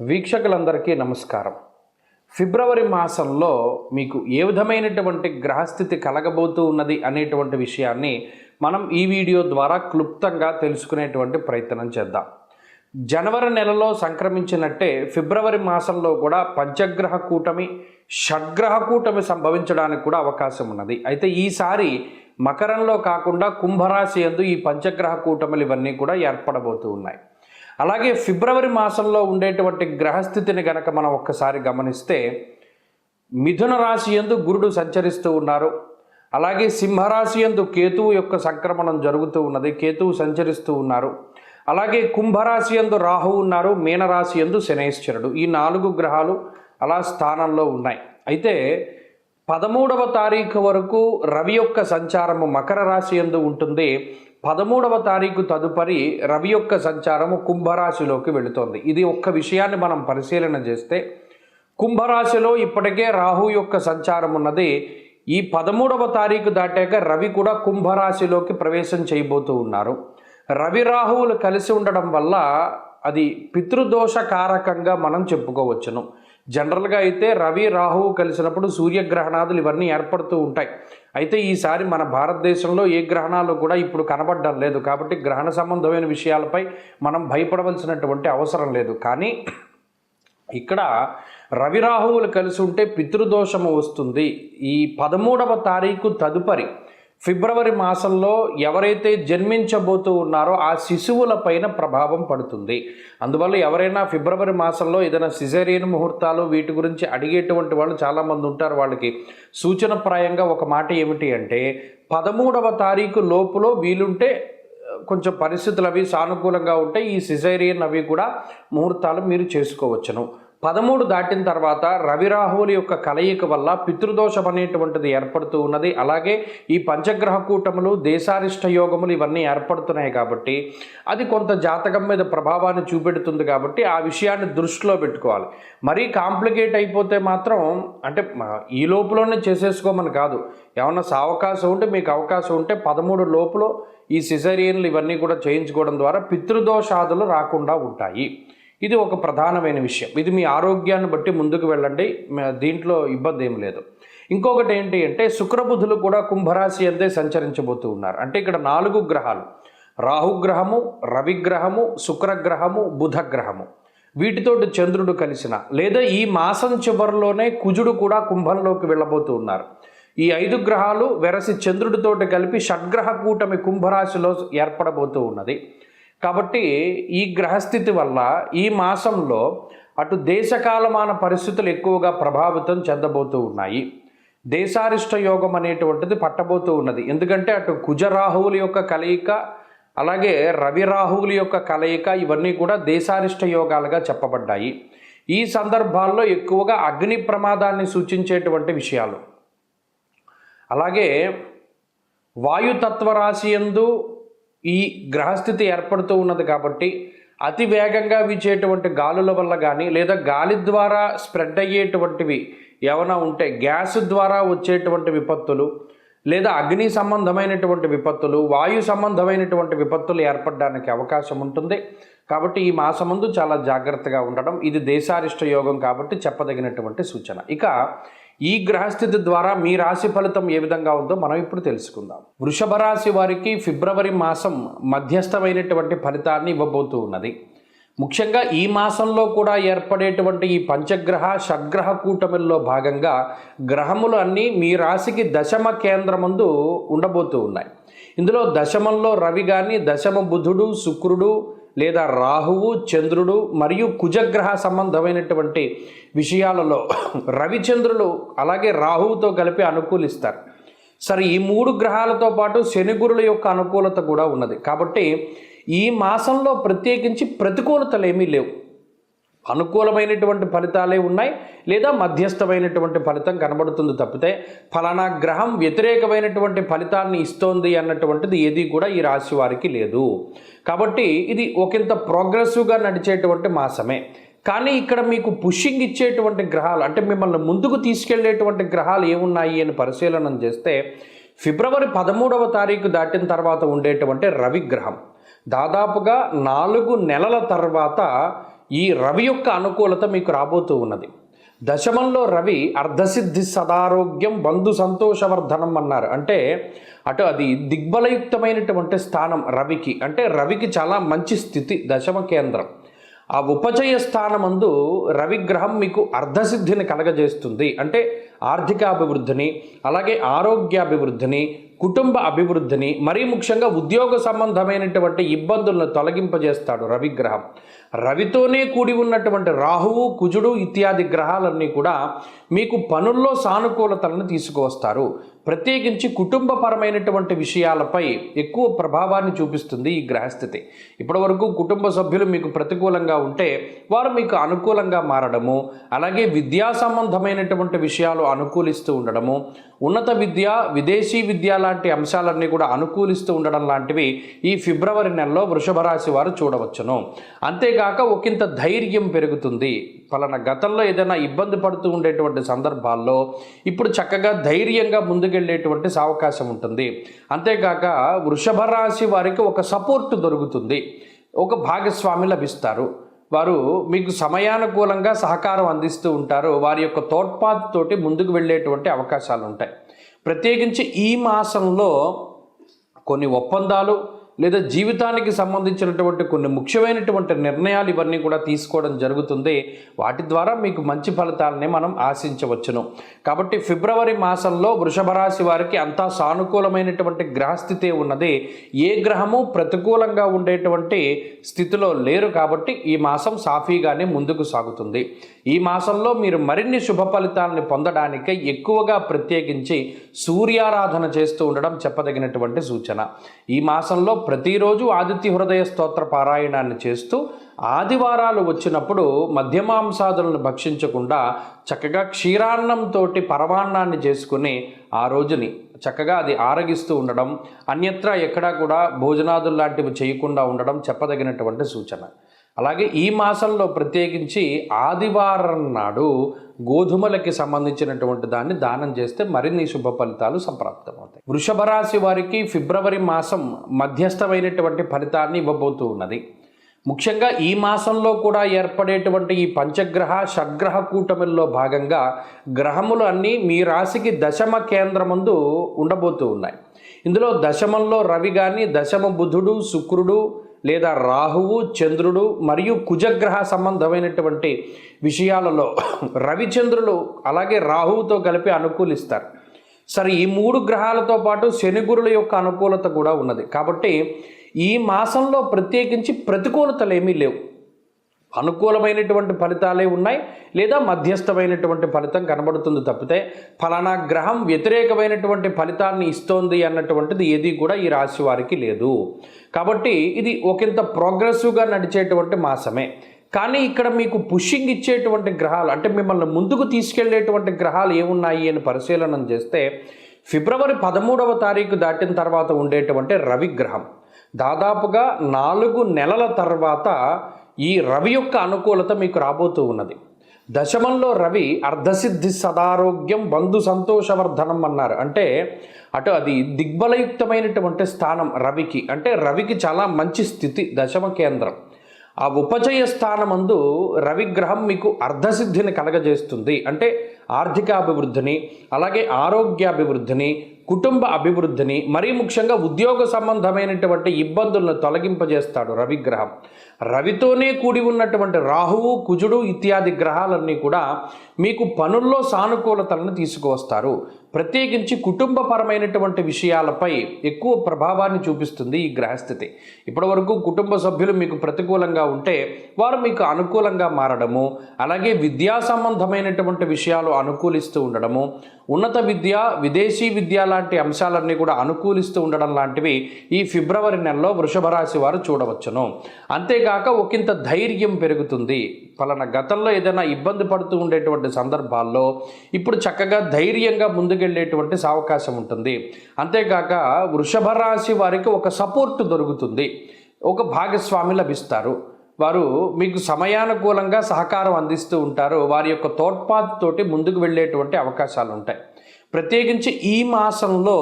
వీక్షకులందరికీ నమస్కారం. ఫిబ్రవరి మాసంలో మీకు ఏ విధమైనటువంటి గ్రహస్థితి కలగబోతూ ఉన్నది అనేటువంటి విషయాన్ని మనం ఈ వీడియో ద్వారా క్లుప్తంగా తెలుసుకునేటువంటి ప్రయత్నం చేద్దాం. జనవరి నెలలో సంక్రమించినట్టే ఫిబ్రవరి మాసంలో కూడా పంచగ్రహ కూటమి, షడ్గ్రహ కూటమి సంభవించడానికి కూడా అవకాశం ఉన్నది. అయితే ఈసారి మకరంలో కాకుండా కుంభరాశి యందు ఈ పంచగ్రహ కూటములు ఇవన్నీ కూడా ఏర్పడబోతూ ఉన్నాయి. అలాగే ఫిబ్రవరి మాసంలో ఉండేటువంటి గ్రహస్థితిని గనక మనం ఒక్కసారి గమనిస్తే మిథున రాశి యందు గురుడు సంచరిస్తూ ఉన్నారు. అలాగే సింహరాశి యందు కేతువు యొక్క సంక్రమణం జరుగుతూ ఉన్నది, కేతువు సంచరిస్తూ ఉన్నారు. అలాగే కుంభరాశి యందు రాహువు ఉన్నారు, మీనరాశి యందు శనైశ్వరుడు. ఈ 4 గ్రహాలు అలా స్థానంలో ఉన్నాయి. అయితే 13వ తారీఖు వరకు రవి యొక్క సంచారము మకర రాశి యందు ఉంటుంది. 13వ తారీఖు తదుపరి రవి యొక్క సంచారము కుంభరాశిలోకి వెళుతోంది. ఇది ఒక్క విషయాన్ని మనం పరిశీలన చేస్తే కుంభరాశిలో ఇప్పటికే రాహు యొక్క సంచారం ఉన్నది. ఈ 13వ తారీఖు దాటాక రవి కూడా కుంభరాశిలోకి ప్రవేశం చేయబోతూ ఉన్నారు. రవి రాహువులు కలిసి ఉండడం వల్ల అది పితృదోషకారకంగా మనం చెప్పుకోవచ్చును. జనరల్గా అయితే రవి రాహువు కలిసినప్పుడు సూర్యగ్రహణాదులు ఇవన్నీ ఏర్పడుతూ ఉంటాయి. అయితే ఈసారి మన భారతదేశంలో ఏ గ్రహణాలు కూడా ఇప్పుడు కనబడడం లేదు. కాబట్టి గ్రహణ సంబంధమైన విషయాలపై మనం భయపడవలసినటువంటి అవసరం లేదు. కానీ ఇక్కడ రవి రాహువులు కలిసి ఉంటే పితృదోషము వస్తుంది. ఈ 13వ తారీఖు తదుపరి ఫిబ్రవరి మాసంలో ఎవరైతే జన్మించబోతూ ఉన్నారో ఆ శిశువుల పైన ప్రభావం పడుతుంది. అందువల్ల ఎవరైనా ఫిబ్రవరి మాసంలో ఏదైనా సిజేరియన్ ముహూర్తాలు వీటి గురించి అడిగేటువంటి వాళ్ళు చాలామంది ఉంటారు. వాళ్ళకి సూచనప్రాయంగా ఒక మాట ఏమిటి అంటే 13వ తారీఖు లోపులో వీలుంటే కొంచెం పరిస్థితులు అవి సానుకూలంగా ఉంటే ఈ సిజేరియన్ అవి కూడా ముహూర్తాలు మీరు చేసుకోవచ్చును. 13 దాటిన తర్వాత రవి రాహువుల యొక్క కలయిక వల్ల పితృదోషం అనేటువంటిది ఏర్పడుతూ ఉన్నది. అలాగే ఈ పంచగ్రహ కూటములు, దేశారిష్ట యోగములు ఇవన్నీ ఏర్పడుతున్నాయి కాబట్టి అది కొంత జాతకం మీద ప్రభావాన్ని చూపెడుతుంది. కాబట్టి ఆ విషయాన్ని దృష్టిలో పెట్టుకోవాలి. మరీ కాంప్లికేట్ అయిపోతే మాత్రం అంటే ఈ లోపులోనే చేసేసుకోమని కాదు. ఏమన్నా అవకాశం ఉంటే మీకు అవకాశం ఉంటే 13 లోపులో ఈ సిజేరియన్లు ఇవన్నీ కూడా చేయించుకోవడం ద్వారా పితృదోషాదులు రాకుండా ఉంటాయి. ఇది ఒక ప్రధానమైన విషయం. ఇది మీ ఆరోగ్యాన్ని బట్టి ముందుకు వెళ్ళండి, దీంట్లో ఇబ్బంది ఏం లేదు. ఇంకొకటి ఏంటి అంటే శుక్రబుధులు కూడా కుంభరాశి అంతే సంచరించబోతూ ఉన్నారు. అంటే ఇక్కడ 4 గ్రహాలు, రాహుగ్రహము, రవిగ్రహము, శుక్రగ్రహము, బుధగ్రహము, వీటితోటి చంద్రుడు కలిసిన లేదా ఈ మాసం చివరిలోనే కుజుడు కూడా కుంభంలోకి వెళ్ళబోతూ ఉన్నారు. ఈ 5 గ్రహాలు వెరసి చంద్రుడితోటి కలిపి షడ్గ్రహ కూటమి కుంభరాశిలో ఏర్పడబోతూ ఉన్నది. కాబట్టి ఈ గ్రహస్థితి వల్ల ఈ మాసంలో అటు దేశకాలమాన పరిస్థితులు ఎక్కువగా ప్రభావితం చెందబోతూ ఉన్నాయి. దేశారిష్ట యోగం అనేటువంటిది పట్టబోతూ ఉన్నది. ఎందుకంటే అటు కుజరాహువుల యొక్క కలయిక, అలాగే రవి రాహువుల యొక్క కలయిక ఇవన్నీ కూడా దేశారిష్ట యోగాలుగా చెప్పబడ్డాయి. ఈ సందర్భాల్లో ఎక్కువగా అగ్ని ప్రమాదాన్ని సూచించేటువంటి విషయాలు, అలాగే వాయుతత్వ రాశి యందు ఈ గ్రహస్థితి ఏర్పడుతూ ఉన్నది. కాబట్టి అతి వేగంగా వీచేటువంటి గాలుల వల్ల కానీ లేదా గాలి ద్వారా స్ప్రెడ్ అయ్యేటువంటివి ఏమైనా ఉంటే గ్యాస్ ద్వారా వచ్చేటువంటి విపత్తులు లేదా అగ్ని సంబంధమైనటువంటి విపత్తులు, వాయు సంబంధమైనటువంటి విపత్తులు ఏర్పడడానికి అవకాశం ఉంటుంది. కాబట్టి ఈ మాసమందు చాలా జాగ్రత్తగా ఉండడం, ఇది దేశారిష్ట యోగం కాబట్టి చెప్పదగినటువంటి సూచన. ఇక ఈ గ్రహస్థితి ద్వారా మీ రాశి ఫలితం ఏ విధంగా ఉందో మనం ఇప్పుడు తెలుసుకుందాం. వృషభ రాశి వారికి ఫిబ్రవరి మాసం మధ్యస్థమైనటువంటి ఫలితాన్ని ఇవ్వబోతూ ఉన్నది. ముఖ్యంగా ఈ మాసంలో కూడా ఏర్పడేటువంటి ఈ పంచగ్రహ షడ్గ్రహ కూటమిల్లో భాగంగా గ్రహములు అన్నీ మీ రాశికి దశమ కేంద్రమందు ఉండబోతూ ఉన్నాయి. ఇందులో దశమంలో రవి కానీ, దశమ బుధుడు, శుక్రుడు లేదా రాహువు, చంద్రుడు మరియు కుజగ్రహ సంబంధమైనటువంటి విషయాలలో రవిచంద్రులు అలాగే రాహువుతో కలిపి అనుకూలిస్తారు. సరే, ఈ 3 గ్రహాలతో పాటు శని గురుల యొక్క అనుకూలత కూడా ఉన్నది. కాబట్టి ఈ మాసంలో ప్రత్యేకించి ప్రతికూలతలు ఏమీ లేవు. అనుకూలమైనటువంటి ఫలితాలే ఉన్నాయి లేదా మధ్యస్థమైనటువంటి ఫలితం కనబడుతుంది తప్పితే ఫలానా గ్రహం వ్యతిరేకమైనటువంటి ఫలితాన్ని ఇస్తోంది అన్నటువంటిది ఏది కూడా ఈ రాశి వారికి లేదు. కాబట్టి ఇది ఒకంత ప్రోగ్రెసివ్గా నడిచేటువంటి మాసమే. కానీ ఇక్కడ మీకు పుషింగ్ ఇచ్చేటువంటి గ్రహాలు అంటే మిమ్మల్ని ముందుకు తీసుకెళ్లేటువంటి గ్రహాలు ఏమున్నాయి అని పరిశీలన చేస్తే ఫిబ్రవరి 13వ తారీఖు దాటిన తర్వాత ఉండేటువంటి రవిగ్రహం దాదాపుగా 4 నెలల తర్వాత ఈ రవి యొక్క అనుకూలత మీకు రాబోతూ ఉన్నది. దశమంలో రవి అర్ధసిద్ధి సదారోగ్యం బంధు సంతోషవర్ధనం అన్నారు. అంటే అటు అది దిగ్బలయుక్తమైనటువంటి స్థానం రవికి, అంటే రవికి చాలా మంచి స్థితి దశమ కేంద్రం. ఆ ఉపచయ స్థానమందు రవిగ్రహం మీకు అర్ధసిద్ధిని కలగజేస్తుంది. అంటే ఆర్థికాభివృద్ధిని, అలాగే ఆరోగ్యాభివృద్ధిని, కుటుంబ అభివృద్ధిని, మరీ ముఖ్యంగా ఉద్యోగ సంబంధమైనటువంటి ఇబ్బందులను తొలగింపజేస్తాడు రవిగ్రహం. రవితోనే కూడి ఉన్నటువంటి రాహువు, కుజుడు ఇత్యాది గ్రహాలన్నీ కూడా మీకు పనుల్లో సానుకూలతలను తీసుకువస్తారు. ప్రత్యేకించి కుటుంబపరమైనటువంటి విషయాలపై ఎక్కువ ప్రభావాన్ని చూపిస్తుంది ఈ గ్రహస్థితి. ఇప్పటివరకు కుటుంబ సభ్యులు మీకు ప్రతికూలంగా ఉంటే వారు మీకు అనుకూలంగా మారడము, అలాగే విద్యా సంబంధమైనటువంటి విషయాలు అనుకూలిస్తూ ఉండడము, ఉన్నత విద్య, విదేశీ విద్య లాంటి అంశాలన్నీ కూడా అనుకూలిస్తూ ఉండడం లాంటివి ఈ ఫిబ్రవరి నెలలో వృషభ రాశి వారు చూడవచ్చును. అంతేగాక ఒకంత ధైర్యం పెరుగుతుంది. పలానా గతంలో ఏదైనా ఇబ్బంది పడుతూ ఉండేటువంటి సందర్భాల్లో ఇప్పుడు చక్కగా ధైర్యంగా ముందుకెళ్ళేటువంటి అవకాశం ఉంటుంది. అంతేకాక వృషభ రాశి వారికి ఒక సపోర్ట్ దొరుకుతుంది, ఒక భాగస్వామి లభిస్తారు. వారు మీకు సమయానుకూలంగా సహకారం అందిస్తూ ఉంటారు. వారి యొక్క తోడ్పాటుతోటి ముందుకు వెళ్ళేటువంటి అవకాశాలు ఉంటాయి. ప్రత్యేకించి ఈ మాసంలో కొన్ని ఒప్పందాలు లేదా జీవితానికి సంబంధించినటువంటి కొన్ని ముఖ్యమైనటువంటి నిర్ణయాలు ఇవన్నీ కూడా తీసుకోవడం జరుగుతుంది. వాటి ద్వారా మీకు మంచి ఫలితాలని మనం ఆశించవచ్చును. కాబట్టి ఫిబ్రవరి మాసంలో వృషభ రాశి వారికి అంతా సానుకూలమైనటువంటి గ్రహస్థితి ఉన్నది. ఏ గ్రహము ప్రతికూలంగా ఉండేటువంటి స్థితిలో లేరు. కాబట్టి ఈ మాసం సాఫీగానే ముందుకు సాగుతుంది. ఈ మాసంలో మీరు మరిన్ని శుభ ఫలితాలని పొందడానికి ఎక్కువగా ప్రత్యేకించి సూర్యారాధన చేస్తూ ఉండడం చెప్పదగినటువంటి సూచన. ఈ మాసంలో ప్రతిరోజు ఆదిత్య హృదయ స్తోత్ర పారాయణాన్ని చేస్తూ ఆదివారాలు వచ్చినప్పుడు మధ్యమాంసాదులను భక్షించకుండా చక్కగా క్షీరాన్నంతో పరమాన్నాన్ని చేసుకుని ఆ రోజుని చక్కగా అది ఆరగిస్తూ ఉండడం, అన్యత్రా ఎక్కడా కూడా భోజనాదులు లాంటివి చేయకుండా ఉండడం చెప్పదగినటువంటి సూచన. అలాగే ఈ మాసంలో ప్రత్యేకించి ఆదివారం నాడు గోధుమలకి సంబంధించినటువంటి దాన్ని దానం చేస్తే మరిన్ని శుభ ఫలితాలు సంప్రాప్తమవుతాయి. వృషభ రాశి వారికి ఫిబ్రవరి మాసం మధ్యస్థమైనటువంటి ఫలితాన్ని ఇవ్వబోతూ ఉన్నది. ముఖ్యంగా ఈ మాసంలో కూడా ఏర్పడేటువంటి ఈ పంచగ్రహ షడ్గ్రహ కూటమిల్లో భాగంగా గ్రహములు అన్నీ మీ రాశికి దశమ కేంద్రమందు ఉండబోతూ ఉన్నాయి. ఇందులో దశమంలో రవి కానీ, దశమ బుధుడు, శుక్రుడు లేదా రాహువు, చంద్రుడు మరియు కుజగ్రహ సంబంధమైనటువంటి విషయాలలో రవిచంద్రులు అలాగే రాహువుతో కలిపి అనుకూలిస్తారు. సరే, ఈ మూడు గ్రహాలతో పాటు శని గురుల యొక్క అనుకూలత కూడా ఉన్నది. కాబట్టి ఈ మాసంలో ప్రత్యేకించి ప్రతికూలతలు ఏమీ లేవు. అనుకూలమైనటువంటి ఫలితాలే ఉన్నాయి, లేదా మధ్యస్థమైనటువంటి ఫలితం కనబడుతుంది తప్పితే ఫలానా గ్రహం వ్యతిరేకమైనటువంటి ఫలితాన్ని ఇస్తోంది అన్నటువంటిది ఏది కూడా ఈ రాశి వారికి లేదు. కాబట్టి ఇది ఒకంత ప్రోగ్రెసివ్గా నడిచేటువంటి మాసమే. కానీ ఇక్కడ మీకు పుషింగ్ ఇచ్చేటువంటి గ్రహాలు, అంటే మిమ్మల్ని ముందుకు తీసుకెళ్లేటువంటి గ్రహాలు ఏమున్నాయి అని పరిశీలన చేస్తే ఫిబ్రవరి 13వ తారీఖు దాటిన తర్వాత ఉండేటువంటి రవిగ్రహం దాదాపుగా 4 నెలల తర్వాత ఈ రవి యొక్క అనుకూలత మీకు రాబోతూ ఉన్నది. దశమంలో రవి అర్ధసిద్ధి సదారోగ్యం బంధు సంతోషవర్ధనం అన్నారు. అంటే అటు అది దిగ్బలయుక్తమైనటువంటి స్థానం రవికి, అంటే రవికి చాలా మంచి స్థితి దశమ కేంద్రం. ఆ ఉపచయ స్థానమందు రవిగ్రహం మీకు అర్ధసిద్ధిని కలగజేస్తుంది. అంటే ఆర్థికాభివృద్ధిని, అలాగే ఆరోగ్యాభివృద్ధిని, కుటుంబ అభివృద్ధిని, మరీ ముఖ్యంగా ఉద్యోగ సంబంధమైనటువంటి ఇబ్బందులను తొలగింపజేస్తాడు రవిగ్రహం. రవితోనే కూడి ఉన్నటువంటి రాహువు, కుజుడు ఇత్యాది గ్రహాలన్నీ కూడా మీకు పనుల్లో సానుకూలతలను తీసుకువస్తారు. ప్రత్యేకించి కుటుంబపరమైనటువంటి విషయాలపై ఎక్కువ ప్రభావాన్ని చూపిస్తుంది ఈ గ్రహస్థితి. ఇప్పటివరకు కుటుంబ సభ్యులు మీకు ప్రతికూలంగా ఉంటే వారు మీకు అనుకూలంగా మారడము, అలాగే విద్యా సంబంధమైనటువంటి విషయాలు అనుకూలిస్తూ ఉండడము, ఉన్నత విద్య, విదేశీ విద్య లాంటి అంశాలన్నీ కూడా అనుకూలిస్తూ ఉండడం లాంటివి ఈ ఫిబ్రవరి నెలలో వృషభ రాశి వారు చూడవచ్చును. అంతేగాక ఒకంత ధైర్యం పెరుగుతుంది. పలానా గతంలో ఏదైనా ఇబ్బంది పడుతూ ఉండేటువంటి సందర్భాల్లో ఇప్పుడు చక్కగా ధైర్యంగా ముందుకెళ్ళేటువంటి అవకాశం ఉంటుంది. అంతేకాక వృషభ రాశి వారికి ఒక సపోర్ట్ దొరుకుతుంది, ఒక భాగస్వామి లభిస్తారు. వారు మీకు సమయానుకూలంగా సహకారం అందిస్తూ ఉంటారు. వారి యొక్క తోడ్పాటుతోటి ముందుకు వెళ్ళేటువంటి అవకాశాలు ఉంటాయి. ప్రత్యేకించి ఈ మాసంలో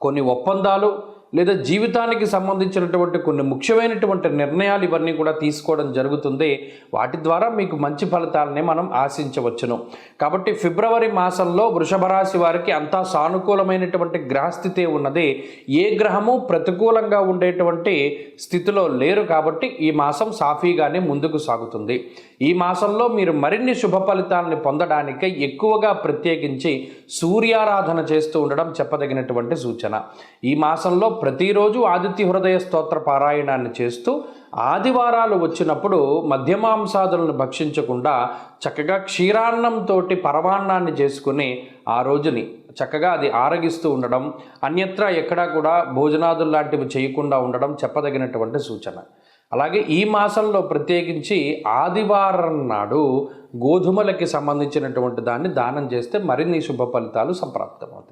కొన్ని ఒప్పందాలు లేదా జీవితానికి సంబంధించినటువంటి కొన్ని ముఖ్యమైనటువంటి నిర్ణయాలు ఇవన్నీ కూడా తీసుకోవడం జరుగుతుంది. వాటి ద్వారా మీకు మంచి ఫలితాలని మనం ఆశించవచ్చును. కాబట్టి ఫిబ్రవరి మాసంలో వృషభ రాశి వారికి అంతా సానుకూలమైనటువంటి గ్రహస్థితి ఉన్నది. ఏ గ్రహము ప్రతికూలంగా ఉండేటువంటి స్థితిలో లేరు. కాబట్టి ఈ మాసం సాఫీగానే ముందుకు సాగుతుంది. ఈ మాసంలో మీరు మరిన్ని శుభ ఫలితాలని పొందడానికి ఎక్కువగా ప్రత్యేకించి సూర్యారాధన చేస్తూ ఉండడం చెప్పదగినటువంటి సూచన. ఈ మాసంలో ప్రతిరోజు ఆదిత్య హృదయ స్తోత్ర పారాయణాన్ని చేస్తూ ఆదివారాలు వచ్చినప్పుడు మధ్యమాంసాదులను భక్షించకుండా చక్కగా క్షీరాన్నంతో పరమాన్నాన్ని చేసుకుని ఆ రోజుని చక్కగా అది ఆరగిస్తూ ఉండడం, అన్యత్రా ఎక్కడా కూడా భోజనాదులు లాంటివి చేయకుండా ఉండడం చెప్పదగినటువంటి సూచన. అలాగే ఈ మాసంలో ప్రత్యేకించి ఆదివారం నాడు గోధుమలకి సంబంధించినటువంటి దాన్ని దానం చేస్తే మరిన్ని శుభ ఫలితాలు సంప్రాప్తమవుతాయి.